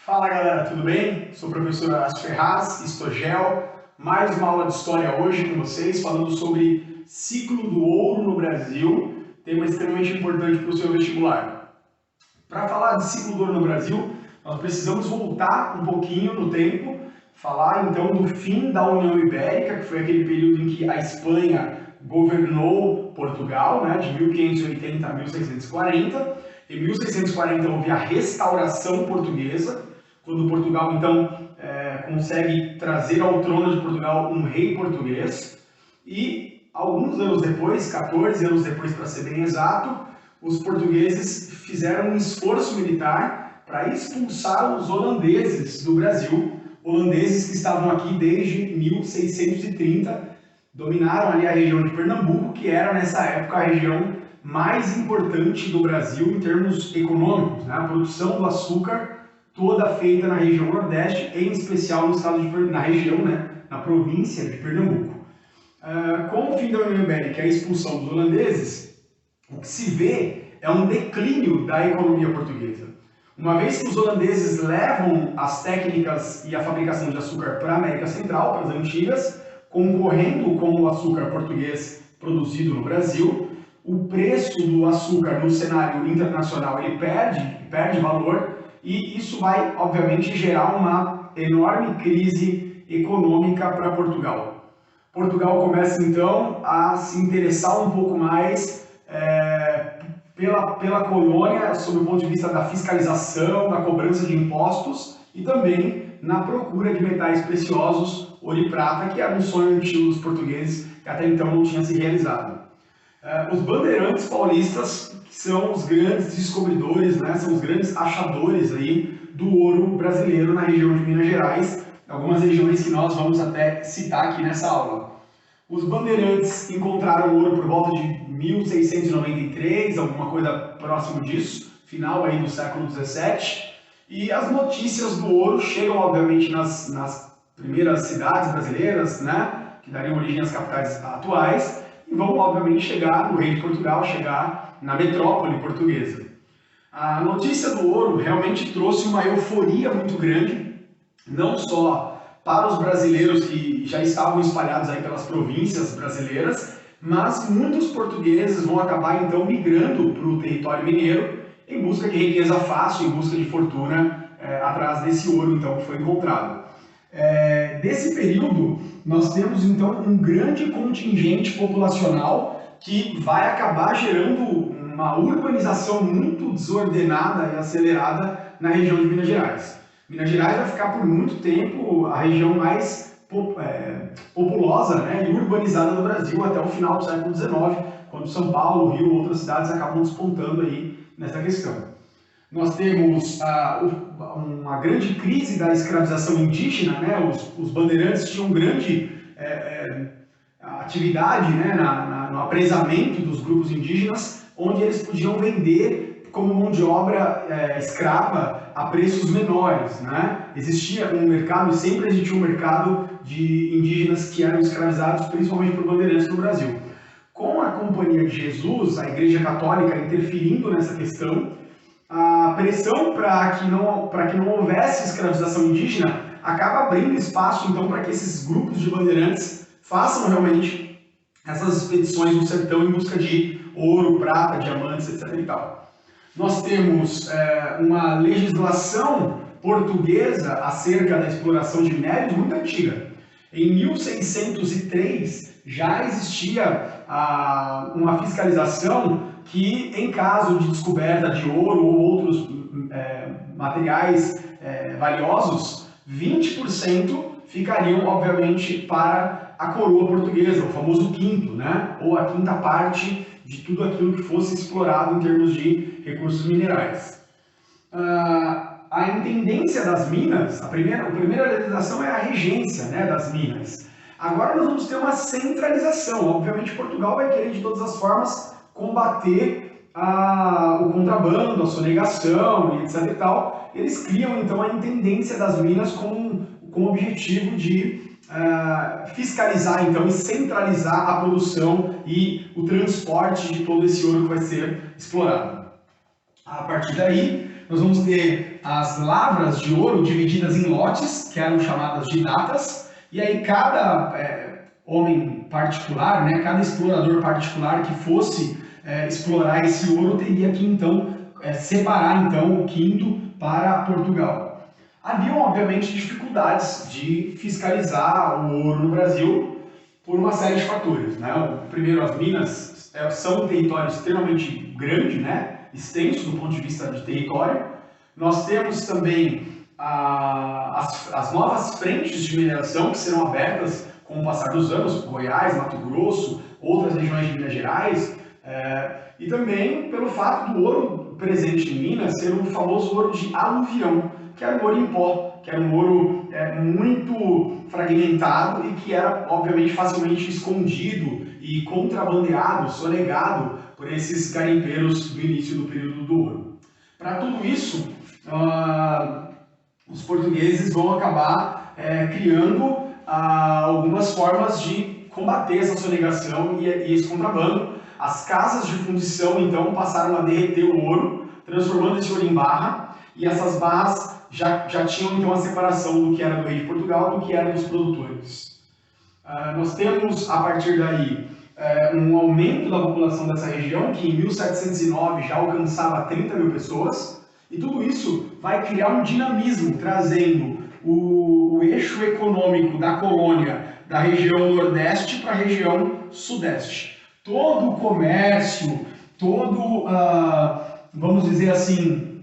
Fala galera, tudo bem? Sou o professor Horácio Ferraz, Histogel, mais uma aula de história hoje com vocês, falando sobre ciclo do ouro no Brasil, tema extremamente importante para o seu vestibular. Para falar de ciclo do ouro no Brasil, nós precisamos voltar um pouquinho no tempo, falar então do fim da União Ibérica, que foi aquele período em que a Espanha governou Portugal, né, de 1580 a 1640. Em 1640 houve a restauração portuguesa, quando Portugal então consegue trazer ao trono de Portugal um rei português, e alguns anos depois, 14 anos depois para ser bem exato, os portugueses fizeram um esforço militar para expulsar os holandeses do Brasil, holandeses que estavam aqui desde 1630, dominaram ali a região de Pernambuco, que era nessa época a região mais importante do Brasil em termos econômicos, né? A produção do açúcar toda feita na região Nordeste, em especial no estado de na região, né? Na província de Pernambuco. Com o fim da União Ibérica e a expulsão dos holandeses, o que se vê é um declínio da economia portuguesa. Uma vez que os holandeses levam as técnicas e a fabricação de açúcar para a América Central, para as Antilhas, concorrendo com o açúcar português produzido no Brasil, o preço do açúcar no cenário internacional ele perde valor, e isso vai, obviamente, gerar uma enorme crise econômica para Portugal. Portugal começa, então, a se interessar um pouco mais pela colônia, sob o ponto de vista da fiscalização, da cobrança de impostos e também na procura de metais preciosos, ouro e prata, que era um sonho antigo dos portugueses que até então não tinha se realizado. Os bandeirantes paulistas, que são os grandes descobridores, né, são os grandes achadores aí do ouro brasileiro na região de Minas Gerais, algumas regiões que nós vamos até citar aqui nessa aula. Os bandeirantes encontraram ouro por volta de 1693, alguma coisa próximo disso, final aí do século 17, e as notícias do ouro chegam, obviamente, nas primeiras cidades brasileiras, né, que dariam origem às capitais atuais, e vão, obviamente, chegar no Rei de Portugal, chegar na metrópole portuguesa. A notícia do ouro realmente trouxe uma euforia muito grande, não só para os brasileiros que já estavam espalhados aí pelas províncias brasileiras, mas muitos portugueses vão acabar, então, migrando para o território mineiro em busca de riqueza fácil, em busca de fortuna, atrás desse ouro, então, que foi encontrado. Desse período, nós temos então um grande contingente populacional que vai acabar gerando uma urbanização muito desordenada e acelerada na região de Minas Gerais. Minas Gerais vai ficar por muito tempo a região mais populosa, né, e urbanizada do Brasil até o final do século XIX, quando São Paulo, Rio e outras cidades acabam despontando aí nessa questão. Nós temos uma grande crise da escravização indígena, né? Os bandeirantes tinham grande atividade, né, no apresamento dos grupos indígenas, onde eles podiam vender como mão de obra escrava a preços menores, né? Existia um mercado, e sempre existiu um mercado de indígenas que eram escravizados, principalmente por bandeirantes no Brasil. Com a Companhia de Jesus, a Igreja Católica interferindo nessa questão, a pressão para que não houvesse escravização indígena acaba abrindo espaço, então, para que esses grupos de bandeirantes façam realmente essas expedições no sertão em busca de ouro, prata, diamantes, etc. e tal. Nós temos uma legislação portuguesa acerca da exploração de minérios muito antiga. Em 1603 já existia uma fiscalização que, em caso de descoberta de ouro ou outros materiais valiosos, 20% ficariam, obviamente, para a coroa portuguesa, o famoso quinto, né? Ou a quinta parte de tudo aquilo que fosse explorado em termos de recursos minerais. A intendência das minas, a primeira legislação é a regência, né, das minas. Agora nós vamos ter uma centralização. Obviamente Portugal vai querer de todas as formas combater o contrabando, a sonegação e etc. e tal. Eles criam então a intendência das minas com o objetivo de fiscalizar então e centralizar a produção e o transporte de todo esse ouro que vai ser explorado. A partir daí, nós vamos ter as lavras de ouro divididas em lotes, que eram chamadas de datas, e aí cada homem particular, né, cada explorador particular que fosse explorar esse ouro teria que então separar então o quinto para Portugal. Haviam obviamente dificuldades de fiscalizar o ouro no Brasil por uma série de fatores, né? O primeiro, as minas são um território extremamente grande, né, extenso do ponto de vista de território. Nós temos também as novas frentes de mineração que serão abertas com o passar dos anos, Goiás, Mato Grosso, outras regiões de Minas Gerais, e também pelo fato do ouro presente em Minas ser o famoso ouro de aluvião, que era um ouro em pó, que era um ouro muito fragmentado e que era, obviamente, facilmente escondido e contrabandeado, sonegado por esses garimpeiros do início do período do ouro. Para tudo isso, os portugueses vão acabar criando algumas formas de combater essa sonegação e esse contrabando. As casas de fundição, então, passaram a derreter o ouro, transformando esse ouro em barra, e essas barras já tinham, então, a separação do que era do rei de Portugal do que era dos produtores. Nós temos, a partir daí, um aumento da população dessa região, que em 1709 já alcançava 30 mil pessoas, e tudo isso vai criar um dinamismo, trazendo o eixo econômico da colônia da região nordeste para a região sudeste. Todo o comércio, vamos dizer assim,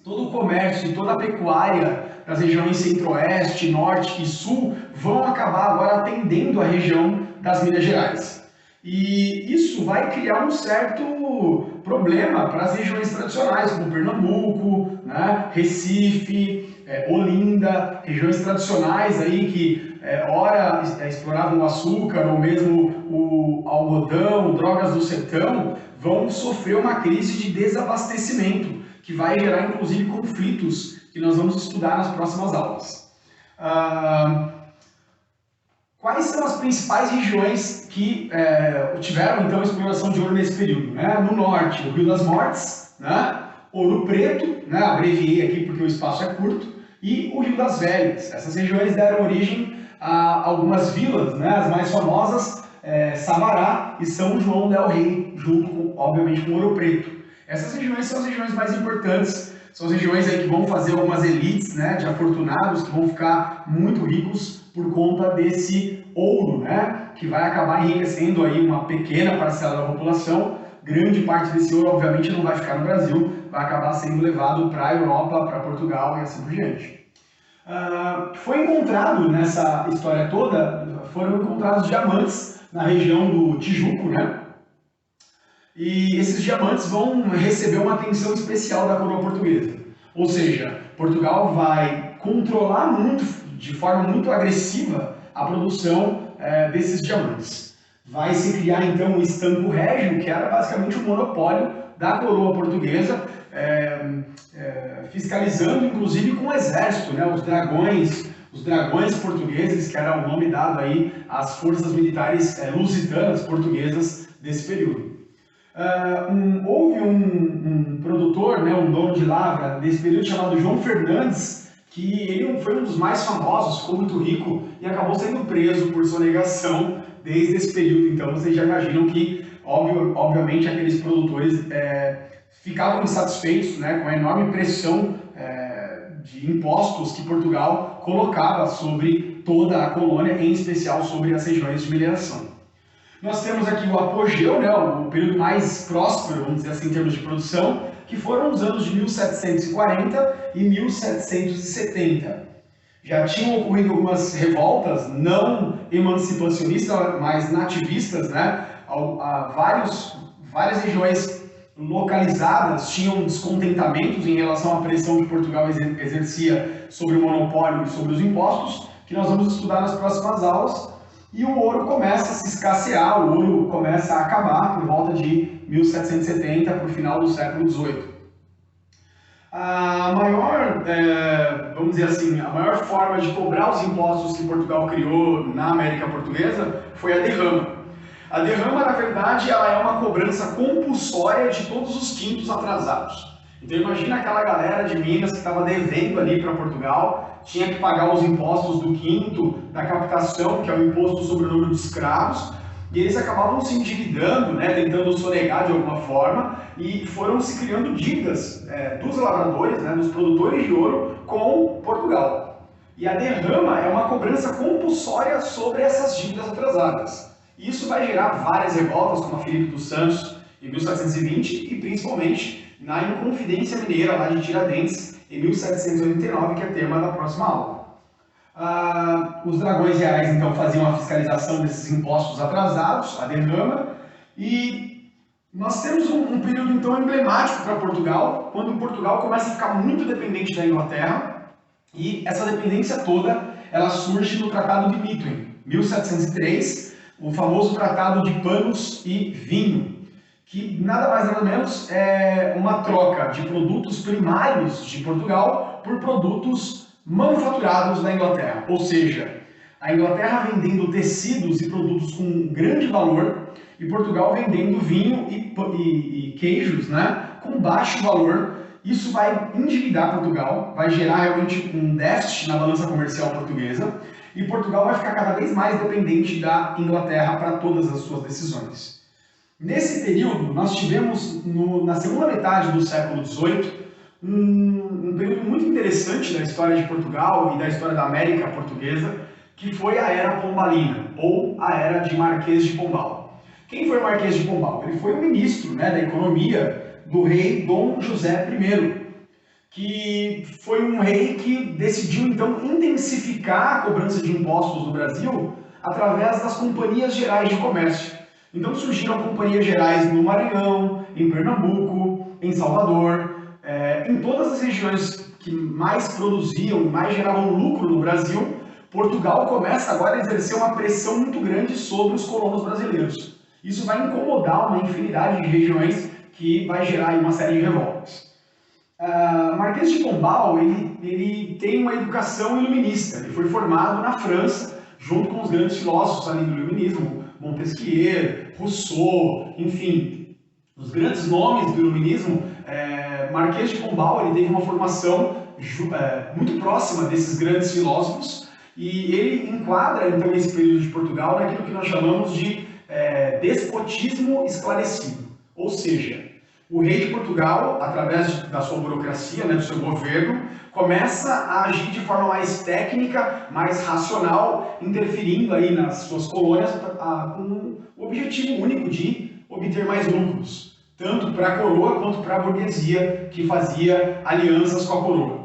todo o comércio e toda a pecuária das regiões centro-oeste, norte e sul vão acabar agora atendendo a região das Minas Gerais. E isso vai criar um certo problema para as regiões tradicionais, como Pernambuco, né, Recife, Olinda, regiões tradicionais aí que ora exploravam o açúcar ou mesmo o algodão, drogas do sertão, vão sofrer uma crise de desabastecimento, que vai gerar inclusive conflitos que nós vamos estudar nas próximas aulas. Quais são as principais regiões que tiveram então exploração de ouro nesse período? No norte, o Rio das Mortes, né? Ouro Preto, né? Abreviei aqui porque o espaço é curto, e o Rio das Velhas. Essas regiões deram origem a algumas vilas, né? As mais famosas, Sabará e São João del Rei, junto, obviamente, com Ouro Preto. Essas regiões são as regiões mais importantes, são as regiões aí que vão fazer algumas elites, né, de afortunados, que vão ficar muito ricos por conta desse ouro, né, que vai acabar enriquecendo aí uma pequena parcela da população. Grande parte desse ouro, obviamente, não vai ficar no Brasil, vai acabar sendo levado para a Europa, para Portugal e assim por diante. Foi encontrado nessa história toda, foram encontrados diamantes na região do Tijuco, né? E esses diamantes vão receber uma atenção especial da coroa portuguesa. Ou seja, Portugal vai controlar muito, de forma muito agressiva, a produção desses diamantes. Vai se criar então o estampo régio, que era basicamente o monopólio da coroa portuguesa, fiscalizando inclusive com o exército, né? Os dragões portugueses, que era o nome dado aí às forças militares lusitanas portuguesas desse período. Houve um produtor, né, um dono de lavra desse período chamado João Fernandes, que ele foi um dos mais famosos, ficou muito rico e acabou sendo preso por sonegação desde esse período. Então vocês já imaginam que, obviamente, aqueles produtores ficavam insatisfeitos, né, com a enorme pressão de impostos que Portugal colocava sobre toda a colônia, em especial sobre as regiões de mineração. Nós temos aqui o apogeu, né, o período mais próspero, vamos dizer assim, em termos de produção, que foram os anos de 1740 e 1770. Já tinham ocorrido algumas revoltas, não emancipacionistas, mas nativistas, né? Várias regiões localizadas tinham descontentamentos em relação à pressão que Portugal exercia sobre o monopólio e sobre os impostos, que nós vamos estudar nas próximas aulas. E o ouro começa a se escassear, o ouro começa a acabar por volta de 1770, para o final do século XVIII. A maior, vamos dizer assim, a maior forma de cobrar os impostos que Portugal criou na América Portuguesa foi a derrama. A derrama, na verdade, ela é uma cobrança compulsória de todos os quintos atrasados. Então imagina aquela galera de Minas que estava devendo ali para Portugal, tinha que pagar os impostos do quinto, da captação, que é o imposto sobre o número de escravos, e eles acabavam se endividando, né, tentando sonegar de alguma forma, e foram se criando dívidas dos lavradores, né, dos produtores de ouro com Portugal. E a derrama é uma cobrança compulsória sobre essas dívidas atrasadas. E isso vai gerar várias revoltas, como a Filipe dos Santos em 1720 e principalmente na Inconfidência Mineira lá de Tiradentes em 1789, que é tema da próxima aula. Os dragões reais então faziam a fiscalização desses impostos atrasados, a derrama, e nós temos um período então emblemático para Portugal, quando Portugal começa a ficar muito dependente da Inglaterra, e essa dependência toda ela surge no Tratado de Methuen, 1703, o famoso Tratado de Panos e Vinho, que nada mais nada menos é uma troca de produtos primários de Portugal por produtos manufaturados na Inglaterra, ou seja, a Inglaterra vendendo tecidos e produtos com grande valor e Portugal vendendo vinho e queijos, né, com baixo valor. Isso vai endividar Portugal, vai gerar realmente um déficit na balança comercial portuguesa e Portugal vai ficar cada vez mais dependente da Inglaterra para todas as suas decisões. Nesse período, nós tivemos, na segunda metade do século XVIII, um período muito interessante da história de Portugal e da história da América portuguesa, que foi a Era Pombalina, ou a Era de Marquês de Pombal. Quem foi o Marquês de Pombal? Ele foi o ministro, né, da economia do rei Dom José I, que foi um rei que decidiu então intensificar a cobrança de impostos no Brasil através das companhias gerais de comércio. Então surgiram companhias gerais no Maranhão, em Pernambuco, em Salvador, em todas as regiões que mais produziam, mais geravam lucro no Brasil. Portugal começa agora a exercer uma pressão muito grande sobre os colonos brasileiros. Isso vai incomodar uma infinidade de regiões que vai gerar aí uma série de revoltas. Marquês de Pombal ele tem uma educação iluminista. Ele foi formado na França, junto com os grandes filósofos ali do iluminismo, Montesquieu, Rousseau, enfim, os grandes nomes do iluminismo. Marquês de Pombal ele teve uma formação muito próxima desses grandes filósofos e ele enquadra então esse período de Portugal naquilo que nós chamamos de despotismo esclarecido, ou seja, o rei de Portugal, através da sua burocracia, né, do seu governo, começa a agir de forma mais técnica, mais racional, interferindo aí nas suas colônias com o objetivo único de obter mais lucros, tanto para a coroa quanto para a burguesia que fazia alianças com a coroa.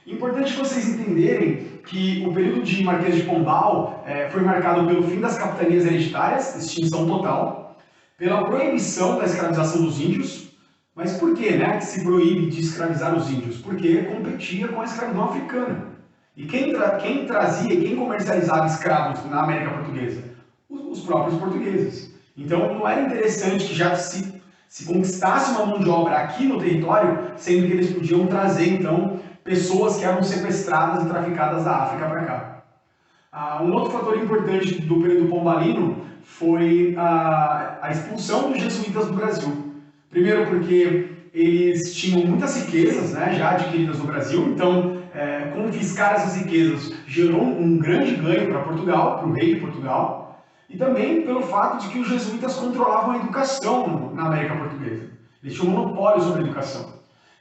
Importante vocês entenderem que o período de Marquês de Pombal foi marcado pelo fim das capitanias hereditárias, extinção total, pela proibição da escravização dos índios. Mas por que, né, que se proíbe de escravizar os índios? Porque competia com a escravidão africana. E quem trazia e quem comercializava escravos na América Portuguesa? Os próprios portugueses. Então não era interessante que já se conquistasse uma mão de obra aqui no território, sendo que eles podiam trazer então pessoas que eram sequestradas e traficadas da África para cá. Um outro fator importante do período pombalino foi a expulsão dos jesuítas do Brasil. Primeiro porque eles tinham muitas riquezas, né, já adquiridas no Brasil, então confiscar essas riquezas gerou um grande ganho para Portugal, para o rei de Portugal, e também pelo fato de que os jesuítas controlavam a educação na América Portuguesa. Eles tinham um monopólio sobre a educação.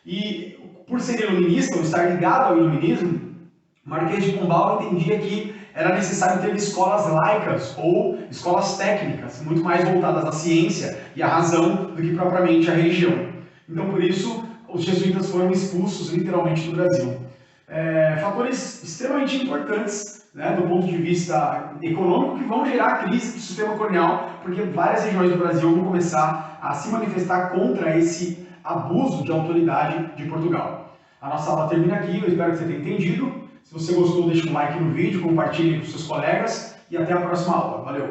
E por ser iluminista, ou estar ligado ao iluminismo, Marquês de Pombal entendia que era necessário ter escolas laicas ou escolas técnicas, muito mais voltadas à ciência e à razão do que propriamente à religião. Então, por isso, os jesuítas foram expulsos literalmente do Brasil. Fatores extremamente importantes, né, do ponto de vista econômico, que vão gerar a crise do sistema colonial, porque várias regiões do Brasil vão começar a se manifestar contra esse abuso de autoridade de Portugal. A nossa aula termina aqui, eu espero que você tenha entendido. Se você gostou, deixa um like no vídeo, compartilhe com seus colegas e até a próxima aula. Valeu!